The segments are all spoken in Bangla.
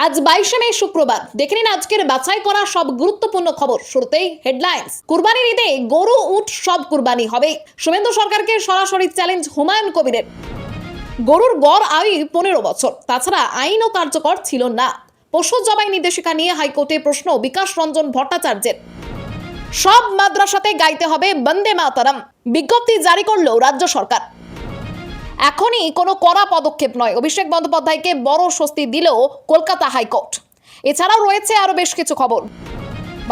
আজ 22শে মে শুক্রবার। দেখে নিন আজকের বাছাই করা সব গুরুত্বপূর্ণ খবর। শুরুতেই হেডলাইন্স। কুরবানির ঈদে গরু উট সব কুরবানি হবে। শুভেন্দু সরকারকে সরাসরি চ্যালেঞ্জ হুমায়ুন কবিরের। গরুর গড় আয়ু 15 বছর, তাছাড়া আইনও কার্যকর ছিল না। পশু জবাই নির্দেশিকা নিয়ে হাইকোর্টে প্রশ্ন বিকাশ রঞ্জন ভট্টাচার্যের। সব মাদ্রাসাতে গাইতে হবে বন্দে মাতরম, বিজ্ঞপ্তি জারি করল রাজ্য সরকার। এখনই কোনো কড়া পদক্ষেপ নয়, অভিষেক বন্দ্যোপাধ্যায়কে বড় স্বস্তি দিল কলকাতা হাইকোর্ট। এছাড়াও রয়েছে আরো বেশ কিছু খবর।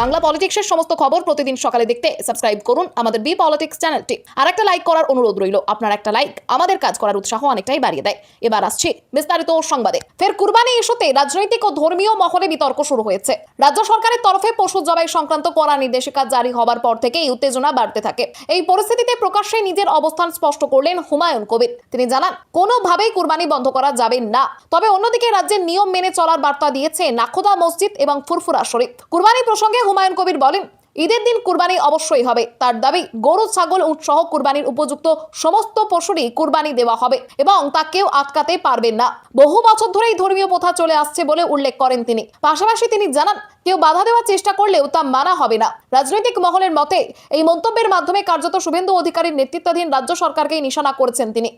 বাংলা পলিটিক্সের সমস্ত খবর প্রতিদিন সকালে দেখতে সাবস্ক্রাইব করুন আমাদের বি পলিটিক্স চ্যানেলটি। আর একটা লাইক করার অনুরোধ রইল, আপনার একটা লাইক আমাদের কাজ করার উৎসাহ অনেকটাই বাড়িয়ে দেয়। এবার আসছে বিস্তারিত সংবাদে। ফের কুরবানি ইস্যুতে রাজনৈতিক ও ধর্মীয় মহলে বিতর্ক শুরু হয়েছে। রাজ্য সরকারের তরফে পশু জবাই সংক্রান্ত কড়া নির্দেশিকা জারি হবার পর থেকেই উত্তেজনা বাড়তে থাকে। এই পরিস্থিতিতে প্রকাশ্যে নিজের অবস্থান স্পষ্ট করলেন হুমায়ুন কবির। তিনি জানান, কোনোভাবেই কুরবানি বন্ধ করা যাবে না। তবে অন্যদিকে রাজ্যের নিয়ম মেনে চলার বার্তা দিয়েছে নাখোদা মসজিদ এবং ফুরফুরা শরীফ। কুরবানি প্রসঙ্গে হুমায়ুন কবির বলেন, ঈদের দিন কুরবানি অবশ্যই হবে। তার দাবি, গরু, ছাগল, উট সহ কুরবানির উপযুক্ত সমস্ত পশুরই কুরবানি দেওয়া হবে এবং তা কেউ আটকাতে পারবেন না। বহু বছর ধরেই ধর্মীয় প্রথা চলে আসছে বলে উল্লেখ করেন তিনি। পাশাপাশি তিনি জানান, কেউ বাধা দেওয়ার চেষ্টা করলেও তা মানা হবে না। রাজনৈতিক মহলের মতে এই মন্তব্যের মাধ্যমে কার্যত শুভেন্দু অধিকারীর নেতৃত্বাধীন রাজ্য সরকারকেই নিশানা করেছেন তিনি।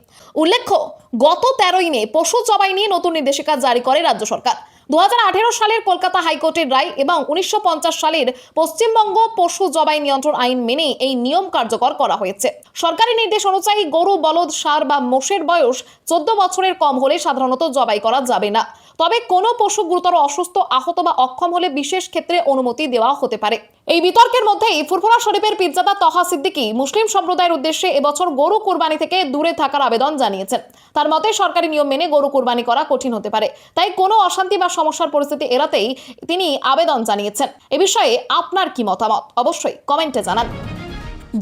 উল্লেখ্য, গত 13ই মে পশু জবাই নিয়ে নতুন নির্দেশিকা জারি করে রাজ্য সরকার। 2018 সালের কলকাতা হাইকোর্টের রায় এবং 1950 সালের পশ্চিমবঙ্গ পশু জবাই নিয়ন্ত্রণ আইন মেনে এই নিয়ম কার্যকর করা হয়েছে। সরকারি নির্দেশ অনুযায়ী গরু, বলদ, ষাঁড় বা মোষের বয়স 14 বছরের কম হলে সাধারণত জবাই করা যাবে না। তবে কোনো পশু গুরুতর অসুস্থ, আহত বা অক্ষম হলে বিশেষ ক্ষেত্রে অনুমতি দেওয়া হতে পারে। এই বিতর্কের মধ্যেই ফুরফুরা শরীফের পীরজাদা তহা সিদ্দিকী মুসলিম সম্প্রদায়ের উদ্দেশ্যে এবছর গরু কুরবানি থেকে দূরে থাকার আবেদন জানিয়েছেন। তার মতে, সরকারি নিয়ম মেনে গরু কুরবানি করা কঠিন হতে পারে, তাই কোনো অশান্তি বা সমস্যার পরিস্থিতি এড়াতেই তিনি আবেদন জানিয়েছেন। এ বিষয়ে আপনার কি মতামত অবশ্যই কমেন্টে জানান।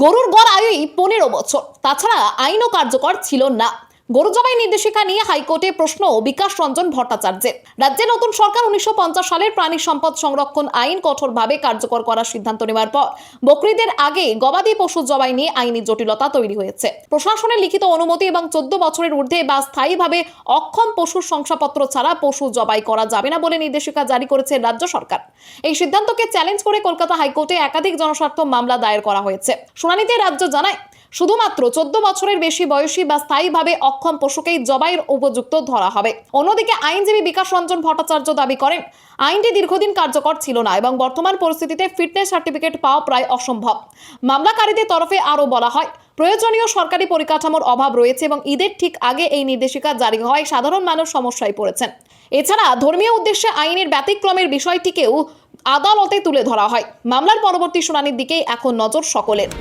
গরুর গড় আয়ুই 15 বছর, তাছাড়া আইনও কার্যকর ছিল না। গরু জবাই নির্দেশিকা নিয়ে হাইকোর্টে প্রশ্ন বিকাশ রঞ্জন ভট্টাচার্যের। রাজ্যে নতুন সরকার 1950 সালের প্রাণী সম্পদ সংরক্ষণ আইন কঠোরভাবে কার্যকর করার সিদ্ধান্ত নেওয়ার পর বকরিদের আগে গবাদি পশু জবাই নিয়ে আইনি জটিলতা তৈরি হয়েছে। প্রশাসনের লিখিত অনুমতি এবং 14 বছরের ঊর্ধ্বে বা স্থায়ীভাবে অক্ষম পশুর শংসাপত্র ছাড়া পশু জবাই করা যাবে না বলে নির্দেশিকা জারি করেছে রাজ্য সরকার। এই সিদ্ধান্তকে চ্যালেঞ্জ করে কলকাতা হাইকোর্টে একাধিক জনস্বার্থ মামলা দায়ের করা হয়েছে। শুনানিতে রাজ্য জানায়, শুধুমাত্র 14 বছরের বেশি বয়সী বা স্থায়ীভাবে অক্ষম পশুকেই জবাইয়ের উপযুক্ত ধরা হবে। অন্যদিকে আইনজীবী বিকাশ রঞ্জন ভট্টাচার্য দাবি করেন, আইনটি দীর্ঘদিন কার্যকর ছিল না এবং বর্তমান পরিস্থিতিতে ফিটনেস সার্টিফিকেট পাওয়া প্রায় অসম্ভব। মামলাকারীদের তরফে আরও বলা হয়, প্রয়োজনীয় সরকারি পরিকাঠামোর অভাব রয়েছে এবং ঈদের ঠিক আগে এই নির্দেশিকা জারি হওয়ায় সাধারণ মানুষ সমস্যায় পড়েছেন। এছাড়া ধর্মীয় উদ্দেশ্যে আইনের ব্যতিক্রমের বিষয়টিকেও আদালতে তুলে ধরা হয়। মামলার পরবর্তী শুনানির দিকেই এখন নজর সকলের।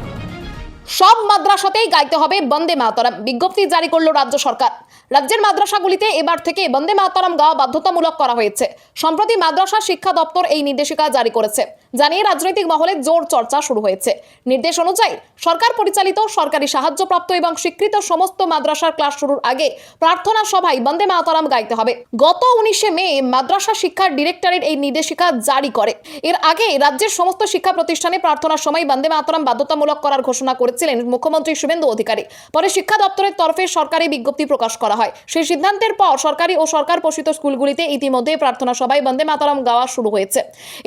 সব মাদ্রাসাতেই গাইতে হবে বন্দে মাতরম, বিজ্ঞপ্তি জারি করল রাজ্য সরকার। রাজ্যের মাদ্রাসাগুলিতে এবার থেকে বন্দে মাতরম গাওয়া বাধ্যতামূলক করা হয়েছে। সম্প্রতি মাদ্রাসা শিক্ষা দপ্তর এই নির্দেশিকা জারি করেছে, জানিয়ে রাজনৈতিক মহলে জোর চর্চা শুরু হয়েছে। নির্দেশ অনুযায়ী সরকার পরিচালিত, সরকারি সাহায্যপ্রাপ্ত এবং স্বীকৃত সমস্ত মাদ্রাসার ক্লাস শুরুর আগে প্রার্থনা সভায় বন্দে মাতরম গাইতে হবে। গত 19শে মে মাদ্রাসা শিক্ষা ডিরেক্টরেট এই নির্দেশিকা জারি করে। এর আগে রাজ্যের সমস্ত শিক্ষা প্রতিষ্ঠানে প্রার্থনার সময় বন্দে মাতরম বাধ্যতামূলক করার ঘোষণা করেছিলেন মুখ্যমন্ত্রী শুভেন্দু অধিকারী। পরে শিক্ষা দপ্তরের তরফে সরকারি বিজ্ঞপ্তি প্রকাশ করা হয়। সেই সিদ্ধান্তের পর সরকারি ও সরকার পোষিত স্কুলগুলিতে ইতিমধ্যে প্রার্থনা সভায় বন্দে মাতরম গাওয়া শুরু হয়েছে।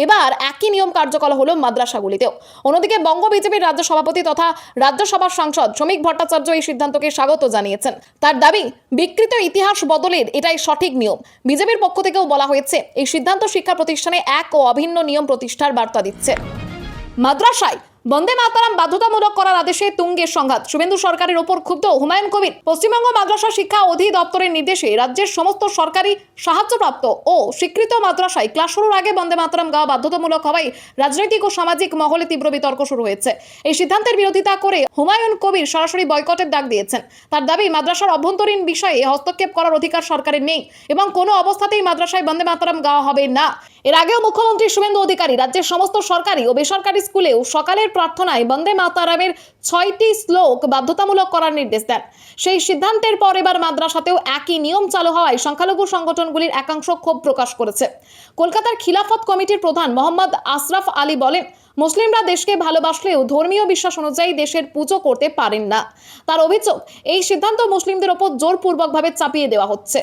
এবার একই নিয়ম কার্যকর হলো মাদ্রাসাগুলিতেও। অন্যদিকে বঙ্গ বিজেপির রাজ্য সভাপতি তথা রাজ্যসভার সাংসদ শ্রমিক ভট্টাচার্য এই সিদ্ধান্তকে স্বাগত জানিয়েছেন। তার দাবি, বিকৃত ইতিহাস বদলের এটাই সঠিক নিয়ম। বিজেপির পক্ষ থেকেও বলা হয়েছে, এই সিদ্ধান্ত শিক্ষা প্রতিষ্ঠানে এক ও অভিন্ন নিয়ম প্রতিষ্ঠার বার্তা দিচ্ছে। মাদ্রাসায় বন্দে মাতরম বাধ্যতামূলক করার আদেশে তুঙ্গের সংঘাত, শুভেন্দু সরকারের ওপর ক্ষুব্ধ হুমায়ুন কবির। পশ্চিমবঙ্গ মাদ্রাসা শিক্ষা অধিদপ্তরের নির্দেশে রাজ্যের সমস্ত সরকারি সাহায্যপ্রাপ্ত ও স্বীকৃত মাদ্রাসায় ক্লাস শুরুর আগে বন্দে মাতরম গাওয়া বাধ্যতামূলক হওয়ায় রাজনৈতিক ও সামাজিক মহলে তীব্র বিতর্ক শুরু হয়েছে। এই সিদ্ধান্তের বিরোধিতা করে হুমায়ুন কবির সরাসরি বয়কটের ডাক দিয়েছেন। তার দাবি, মাদ্রাসার অভ্যন্তরীণ বিষয়ে হস্তক্ষেপ করার অধিকার সরকারের নেই এবং কোনো অবস্থাতেই মাদ্রাসায় বন্দে মাতরম গাওয়া হবে না। এর আগেও মুখ্যমন্ত্রী শুভেন্দু অধিকারী রাজ্যের সমস্ত সরকারি ও বেসরকারি স্কুলেও সকালের প্রার্থনায় বন্দে মাতরমের 6টি শ্লোক বাধ্যতামূলক করার নির্দেশ দেন। সেই সিদ্ধান্তের পর এবার মাদ্রাসাতেও একই নিয়ম চালু হওয়ায় সংখ্যালঘু সংগঠনগুলির একাংশ ক্ষোভ প্রকাশ করেছে। কলকাতার খিলাফত কমিটির প্রধান মোহাম্মদ আশরাফ আলী বলেন, মুসলিমরা দেশকে ভালোবাসলেও ধর্মীয় বিশ্বাস অনুযায়ী দেশের পুজো করতে পারেন না। তার অভিযোগ, এই সিদ্ধান্ত মুসলিমদের ওপর জোরপূর্বকভাবে চাপিয়ে দেওয়া হচ্ছে।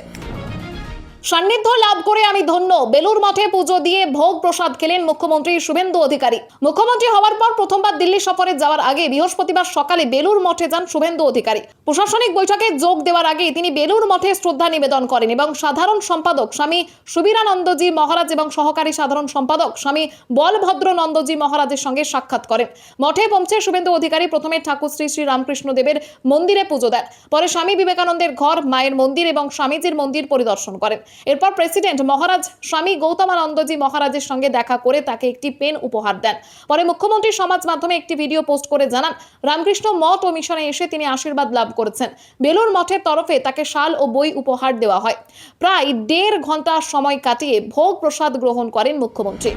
সান্নিধ্য লাভ করে আমি ধন্য। বেলুর মঠে পুজো দিয়ে ভোগ প্রসাদ খেলেন মুখ্যমন্ত্রী শুভেন্দু অধিকারী। মুখ্যমন্ত্রী হওয়ার পর প্রথমবার দিল্লি সফরে যাওয়ার আগে বৃহস্পতিবার সকালে বেলুর মঠে যান শুভেন্দু অধিকারী। প্রশাসনিক বৈঠকে যোগ দেওয়ার আগে তিনি বেলুর মঠে শ্রদ্ধা নিবেদন করেন এবং সাধারণ সম্পাদক স্বামী সুবীরানন্দজি মহারাজ এবং সহকারী সাধারণ সম্পাদক স্বামী বলভদ্রনন্দজি মহারাজের সঙ্গে সাক্ষাৎ করেন। মঠে পৌঁছে শুভেন্দু অধিকারী প্রথমে ঠাকুর শ্রী শ্রী রামকৃষ্ণ দেবের মন্দিরে পুজো দেন। পরে স্বামী বিবেকানন্দের ঘর, মায়ের মন্দির এবং স্বামীজির মন্দির পরিদর্শন করেন। এরপর প্রেসিডেন্ট মহারাজ স্বামী গৌতমানন্দজি মহারাজের সঙ্গে দেখা করে তাকে একটি পেন উপহার দেন। পরে মুখ্যমন্ত্রী সমাজ মাধ্যমে একটি ভিডিও পোস্ট করে জানান, রামকৃষ্ণ মঠ ও মিশনে এসে তিনি আশীর্বাদ লাভ করেছেন। বেলুর মঠের তরফে তাকে শাল ও বই উপহার দেওয়া হয়। প্রায় 1.5 ঘন্টা সময় কাটিয়ে ভোগ প্রসাদ গ্রহণ করেন মুখ্যমন্ত্রী।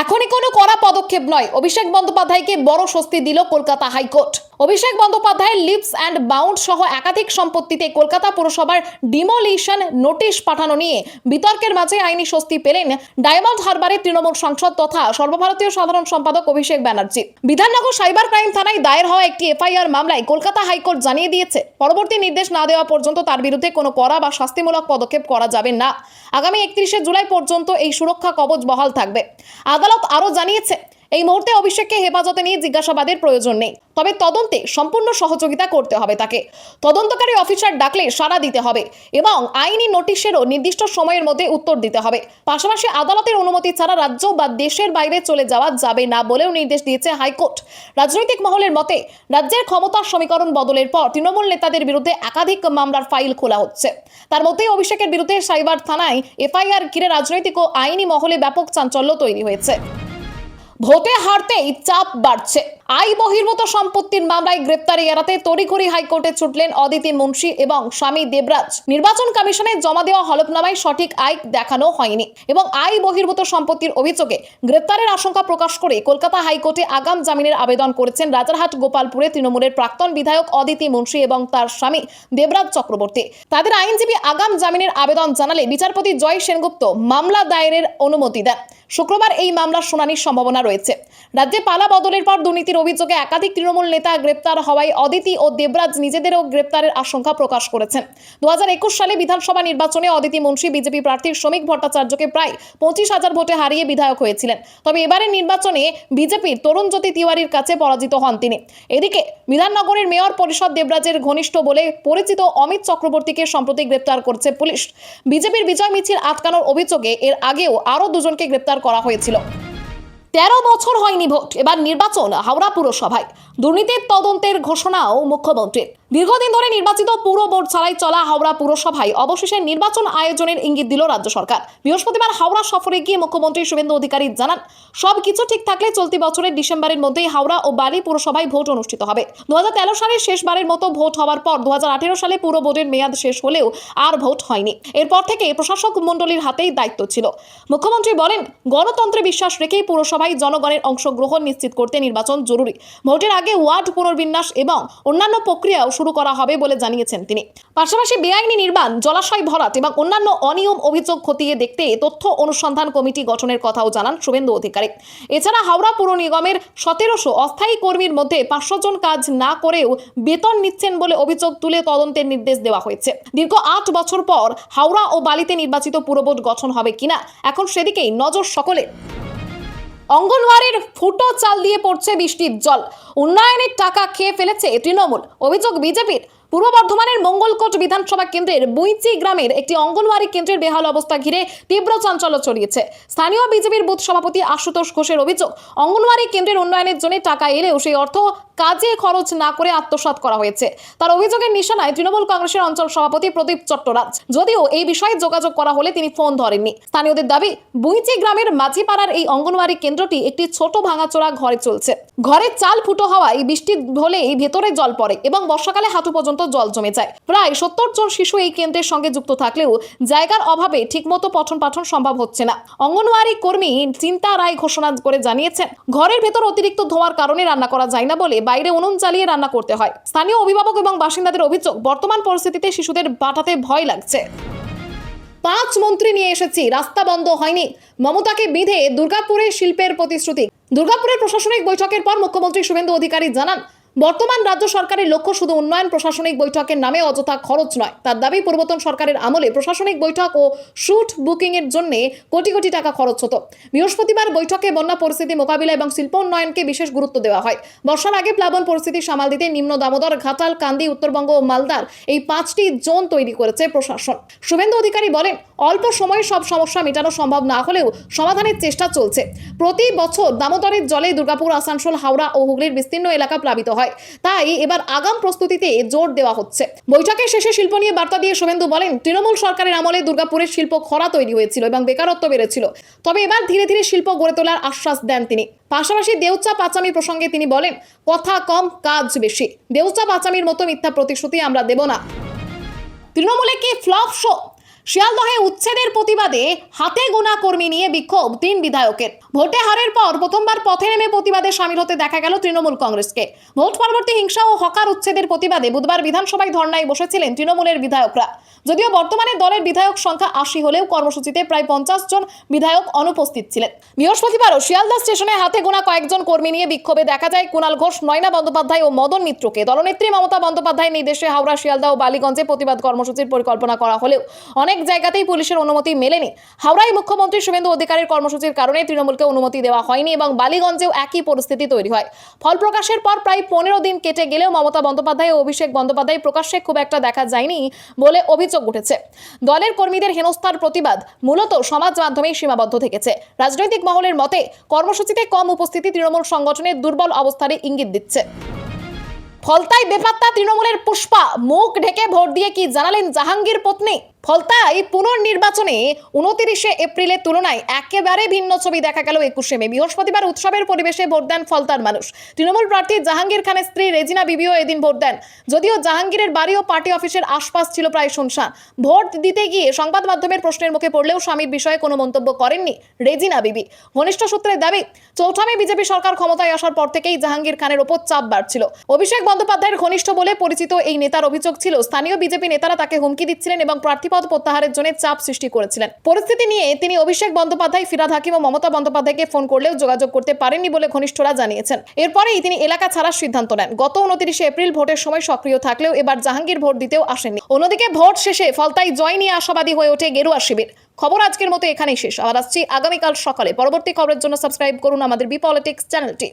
এখনই কোনো কড়া পদক্ষেপ নয়, অভিষেক বন্দ্যোপাধ্যায়কে বড় স্বস্তি দিল কলকাতা হাইকোর্ট। অভিষেক বন্দ্যোপাধ্যায়ের লিভস অ্যান্ড বাউন্ড সহ একাধিক সম্পত্তিতে কলকাতা পুরসভার ডিমোলিশন নোটিশ পাঠানো নিয়ে বিতর্কের মাঝে আইনি স্বস্তি পেলেন ডায়মন্ড হারবারের তৃণমূল সাংসদ তথা সর্বভারতীয় সাধারণ সম্পাদক অভিষেক ব্যানার্জি। বিধাননগর সাইবার ক্রাইম থানায় দায়ের হওয়া একটি এফআইআর মামলায় কলকাতা হাইকোর্ট জানিয়ে দিয়েছে, পরবর্তী নির্দেশ না দেওয়া পর্যন্ত তার বিরুদ্ধে কোনো কড়া বা শাস্তিমূলক পদক্ষেপ করা যাবে না। আগামী 31শে জুলাই পর্যন্ত এই সুরক্ষা কবচ বহাল থাকবে। আদালত আরও জানিয়েছে, এই মুহূর্তে অভিষেককে হেফাজতে নিয়ে জিজ্ঞাসাবাদের প্রয়োজন নেই, তবে তদন্তে সম্পূর্ণ সহযোগিতা করতে হবে তাকে। তদন্তকারী অফিসার ডাকলে সাড়া দিতে হবে এবং আইনি নোটিশেরও নির্দিষ্ট সময়ের মধ্যে উত্তর দিতে হবে। পাশাপাশি আদালতের অনুমতি ছাড়া রাজ্য বা দেশের বাইরে চলে যাওয়া যাবে না বলেও নির্দেশ দিয়েছে হাইকোর্ট। রাজনৈতিক মহলের মতে, রাজ্যের ক্ষমতার সমীকরণ বদলের পর তৃণমূল নেতাদের বিরুদ্ধে একাধিক মামলার ফাইল খোলা হচ্ছে। তার মধ্যেই অভিষেকের বিরুদ্ধে সাইবার থানায় এফআইআর ঘিরে রাজনৈতিক ও আইনি মহলে ব্যাপক চাঞ্চল্য তৈরি হয়েছে। ভোটে হারতেই চাপ বাড়ছে। আয় বহির্ভূত সম্পত্তির মামলায় গ্রেপ্তারি এড়াতে তড়িঘড়ি হাইকোর্টে ছুটলেন অদিতি মুন্সি এবং স্বামী দেবরাজ। নির্বাচন কমিশনে জমা দেওয়া হলফনামায় সঠিক আয় দেখানো হয়নি এবং আয় বহির্ভূত সম্পত্তির অভিযোগে গ্রেপ্তারের আশঙ্কা প্রকাশ করে কলকাতা হাইকোর্টে আগাম জামিনের আবেদন করেছেন রাজারহাট গোপালপুরে তৃণমূলের প্রাক্তন বিধায়ক অদিতি মুন্সি এবং তার স্বামী দেবরাজ চক্রবর্তী। তাদের আইনজীবী আগাম জামিনের আবেদন জানালে বিচারপতি জয় সেনগুপ্ত মামলা দায়েরের অনুমতি দেন। শুক্রবার এই মামলার শুনানির সম্ভাবনা রয়েছে। রাজ্যে পালা বদলের পর দুর্নীতির অভিযোগে একাধিক তৃণমূল নেতা গ্রেপ্তার হওয়ায় অদিতি ও দেবরাজ নিজেদেরও গ্রেপ্তারের আশঙ্কা প্রকাশ করেছেন। 2021 সালে বিধানসভা নির্বাচনে অদিতি মুন্সি বিজেপি প্রার্থী শ্রমিক ভট্টাচার্যকে প্রায় 25,000 ভোটে হারিয়ে বিধায়ক হয়েছিলেন। তবে এবারের নির্বাচনে বিজেপির তরুণজ্যোতি তিওয়ারির কাছে পরাজিত হন তিনি। এদিকে বিধাননগরের মেয়র পরিষদ দেবরাজের ঘনিষ্ঠ বলে পরিচিত অমিত চক্রবর্তীকে সম্প্রতি গ্রেপ্তার করছে পুলিশ। বিজেপির বিজয় মিছিল আটকানোর অভিযোগে এর আগেও আরও দুজনকে গ্রেপ্তার করা হয়েছিল। 13 বছর হয়নি ভোট, এবার নির্বাচন হাওড়া পুরসভায়। দুর্নীতির তদন্তের ঘোষণাও মুখ্যমন্ত্রীর। দীর্ঘদিন ধরে নির্বাচিত পুর বোর্ড ছাড়াই চলা হাওড়া পুরসভায় অবশেষে নির্বাচন আয়োজনের ইঙ্গিত দিল রাজ্য সরকার। বৃহস্পতিবার হাওড়া সফরে গিয়ে মুখ্যমন্ত্রী শুভেন্দু অধিকারী জানান, সবকিছু ঠিক থাকলে চলতি বছরের ডিসেম্বরের মধ্যেই হাওড়া ও বালি পুরসভায় ভোট অনুষ্ঠিত হবে। 2013 সালের শেষবারের মতো ভোট হওয়ার পর 2018 সালে পুর বোর্ডের মেয়াদ শেষ হলেও আর ভোট হয়নি। এরপর থেকে প্রশাসক মণ্ডলীর হাতেই দায়িত্ব ছিল। মুখ্যমন্ত্রী বলেন, গণতন্ত্রে বিশ্বাস রেখেই পুরসভায় জনগণের অংশগ্রহণ নিশ্চিত করতে নির্বাচন জরুরি। ভোটের আগে ওয়ার্ড পুনর্বিন্যাস এবং অন্যান্য প্রক্রিয়াও শুরু করা হবে বলে জানিয়েছেন তিনি। পাশাপাশি বেআইনি নির্মাণ, জলাশয় ভরাট এবং অন্যান্য অনিয়ম অভিযোগ খতিয়ে দেখতে তথ্য অনুসন্ধান কমিটি গঠনের কথাও জানান শুভেন্দু অধিকারী। এছাড়া হাওড়া পুর নিগমের 1700 অস্থায়ী কর্মীর মধ্যে 500 জন কাজ না করেও বেতন নিচ্ছেন বলে অভিযোগ তুলে তদন্তের নির্দেশ দেওয়া হয়েছে। দীর্ঘ 8 বছর পর হাওড়া ও বালিতে নির্বাচিত পুর বোর্ড গঠন হবে কিনা এখন সেদিকেই নজর সকলের। অঙ্গনওয়াড়ির ফুটো চাল দিয়ে পড়ছে বৃষ্টির জল, উন্নয়নের টাকা খেয়ে ফেলেছে তৃণমূল, অভিযোগ বিজেপির। পূর্ব বর্ধমানের মঙ্গলকোট বিধানসভা কেন্দ্রের বুইচি গ্রামের একটি অঙ্গনওয়াড়ি কেন্দ্রের বেহাল অবস্থা ঘিরে তীব্র চাঞ্চল্য ছড়িয়েছে। স্থানীয় বিজেপির বুথ সভাপতি আশুতোষ ঘোষের অভিযোগ, অঙ্গনওয়াড়ি কেন্দ্রের উন্নয়নের জন্য টাকা এলেও সেই অর্থ কাজে খরচ না করে আত্মসাৎ করা হয়েছে। তার অভিযোগের নিশানায় তৃণমূল কংগ্রেসের অঞ্চল সভাপতি প্রদীপ চট্টরাজ। যদিও এই বিষয়ে যোগাযোগ করা হলে তিনি ফোন ধরেননি। স্থানীয়দের দাবি, বুইচি গ্রামের মাঝিপাড়ার এই অঙ্গনওয়াড়ি কেন্দ্রটি একটি ছোট ভাঙাচোরা ঘরে চলছে। ঘরের চাল ফুটো হওয়ায় বৃষ্টি হলেই ভেতরে জল পড়ে এবং বর্ষাকালে হাঁটু পর্যন্ত জল জমে যায়। প্রায় 70 জন শিশু এই কেন্দ্রের সঙ্গে যুক্ত থাকলেও জায়গার অভাবে ঠিকমতো পঠন পাঠন সম্ভব হচ্ছে না। অঙ্গনওয়াড়ি কর্মী চিন্তা রায় ঘোষণা করে জানিয়েছেন, ঘরের ভেতর অতিরিক্ত ধোঁয়ার কারণে রান্না করা যায় না বলে বাইরে উনুন জ্বালিয়ে রান্না করতে হয়। স্থানীয় অভিভাবক এবং বাসিন্দাদের অভিযোগ, বর্তমান পরিস্থিতিতে শিশুদের পাঠাতে ভয় লাগছে। 5 মন্ত্রী নিয়ে এসেছি, রাস্তা বন্ধ হয়নি, মমতাকে বিঁধে দুর্গাপুরে শিল্পের প্রতিশ্রুতি। দুর্গাপুরের প্রশাসনিক বৈঠকের পর মুখ্যমন্ত্রী শুভেন্দু অধিকারী জানান, বর্তমান রাজ্য সরকারের লক্ষ্য শুধু উন্নয়ন প্রশাসনিক বৈঠকের নামে অযথা খরচ নয়। তার দাবি পূর্বতন সরকারের আমলে প্রশাসনিক বৈঠক ও শুট বুকিং এর জন্য কোটি কোটি টাকা খরচ হতো। বৃহস্পতিবার বৈঠকে বন্যা পরিস্থিতি মোকাবিলা এবং শিল্প উন্নয়নকে বিশেষ গুরুত্ব দেওয়া হয়। বর্ষার আগে প্লাবন পরিস্থিতি সামাল দিতে নিম্ন দামোদর, ঘাটাল, কান্দি, উত্তরবঙ্গ ও মালদার এই 5টি জোন তৈরি করেছে প্রশাসন। শুভেন্দু অধিকারী বলেন, অল্প সময়ে সব সমস্যা মেটানো সম্ভব না হলেও সমাধানের চেষ্টা চলছে। প্রতি বছর দামোদরের জলে দুর্গাপুর, আসানসোল, হাওড়া ও হুগলির বিস্তীর্ণ এলাকা প্লাবিত হয়। তাই এবার আগাম প্রস্তুতিতে জোর দেওয়া হচ্ছে। বৈঠকের শেষে শিল্প নিয়ে বার্তা দিয়ে শুভেন্দু বলেন, তৃণমূল সরকারের আমলে দুর্গাপুরের শিল্প খরা তৈরি হয়েছিল এবং বেকারত্ব বেড়েছিল। তবে এবার ধীরে ধীরে শিল্প গড়ে তোলার আশ্বাস দেন তিনি। পাশাপাশি দেউচা পাচামি প্রসঙ্গে তিনি বলেন, কথা কম কাজ বেশি। দেউচা পাচামির মতো মিথ্যা প্রতিশ্রুতি আমরা দেব না। তৃণমূলে কি ফ্লপ শো? শিয়ালদহে উচ্ছেদের প্রতিবাদে হাতে গোনা কর্মী নিয়ে বিক্ষোভ 3 বিধায়কের। ভোটে হারের পর প্রথমবার পথে নেমে প্রতিবাদে সামিল হতে দেখা গেল তৃণমূল কংগ্রেসকে। ভোট পরবর্তী হিংসা ও হকার উচ্ছেদের প্রতিবাদে বুধবার বিধানসভায় ধর্নায় বসেছিলেন তৃণমূলের বিধায়করা। যদিও বর্তমানে দলের বিধায়ক সংখ্যা 80 হলেও কর্মসূচিতে প্রায় 50 জন বিধায়ক অনুপস্থিত ছিলেন। বৃহস্পতিবারও শিয়ালদা স্টেশনে হাতে গোনা কয়েকজন কর্মী নিয়ে বিক্ষোভে দেখা যায় কুণাল ঘোষ, নয়না বন্দ্যোপাধ্যায় ও মদন মিত্রকে। দলনেত্রী মমতা বন্দ্যোপাধ্যায়ের নির্দেশে হাওড়া, শিয়ালদা ও বালিগঞ্জে প্রতিবাদ কর্মসূচির পরিকল্পনা করা হলেও অনেক জায়গাতেই পুলিশের অনুমতি মেলেনি। হাওড়ায় মুখ্যমন্ত্রী শুভেন্দু অধিকারীর কর্মসূচির কারণে তৃণমূলকে অনুমতি দেওয়া হয়নি এবং বালিগঞ্জেও একই পরিস্থিতি তৈরি হয়। ফল প্রকাশের পর প্রায় 15 দিন কেটে গেলেও মমতা বন্দ্যোপাধ্যায় ও অভিষেক বন্দ্যোপাধ্যায় প্রকাশ্যে খুব একটা দেখা যায়নি বলে অভিযোগ উঠেছে। দলের কর্মীদের হেনস্থার প্রতিবাদ মূলত সমাজ মাধ্যমেই সীমাবদ্ধ থেকেছে। রাজনৈতিক মহলের মতে কর্মসূচিতে কম উপস্থিতি তৃণমূল সংগঠনের দুর্বল অবস্থার ইঙ্গিত দিচ্ছে। ফলতায় বেপাত্তা তৃণমূলের পুষ্পা, মুখ ঢেকে ভোট দিয়ে কি জানালেন জাহাঙ্গীর পত্নী। ফলতায় পুনর্নির্বাচনে 29 এপ্রিলের তুলনায় একেবারে ভিন্ন ছবি দেখা গেল 21শে মে। বৃহস্পতিবার উৎসবের পরিবেশে ভোট দেন ফলতার মানুষ। তৃণমূল প্রার্থী জাহাঙ্গীর খানের স্ত্রী রেজিনা বিবিও এদিন ভোট দেন। যদিও জাহাঙ্গীরের বাড়ি ও পার্টি অফিসের আশপাশ ছিল প্রায় শুনশান। ভোট দিতে গিয়ে সংবাদ মাধ্যমের প্রশ্নের মুখে পড়লেও স্বামীর বিষয়ে কোনো মন্তব্য করেননি রেজিনা বিবি। ঘনিষ্ঠ সূত্রের দাবি, 4 মে বিজেপি সরকার ক্ষমতায় আসার পর থেকেই জাহাঙ্গীর খানের ওপর চাপ বাড়ছিল। অভিষেক বন্দ্যোপাধ্যায়ের ঘনিষ্ঠ বলে পরিচিত এই নেতার অভিযোগ ছিল, স্থানীয় বিজেপি নেতারা তাকে হুমকি দিচ্ছিলেন এবং প্রার্থীপদ প্রত্যাহারের জন্য চাপ সৃষ্টি করেছিলেন। পরিস্থিতি নিয়ে তিনি অভিষেক বন্দ্যোপাধ্যায়, ফিরহাদ হাকিম ও মমতা বন্দ্যোপাধ্যায়কে ফোন করলেও যোগাযোগ করতে পারেননি বলে ঘনিষ্ঠরা জানিয়েছেন। এরপরেই তিনি এলাকা ছাড়ার সিদ্ধান্ত নেন। গত 29 এপ্রিল ভোটের সময় সক্রিয় থাকলেও এবার জাহাঙ্গীর ভোট দিতেও আসেননি। অন্যদিকে ভোট শেষে ফলতায় জয় নিয়ে আশাবাদী হয়ে ওঠে গেরুয়া শিবির। খবর আজকের মতো এখানেই শেষ। আবার আসছি আগামীকাল সকালে। পরবর্তী খবরের জন্য সাবস্ক্রাইব করুন আমাদের বি পলিটিক্স চ্যানেলটি।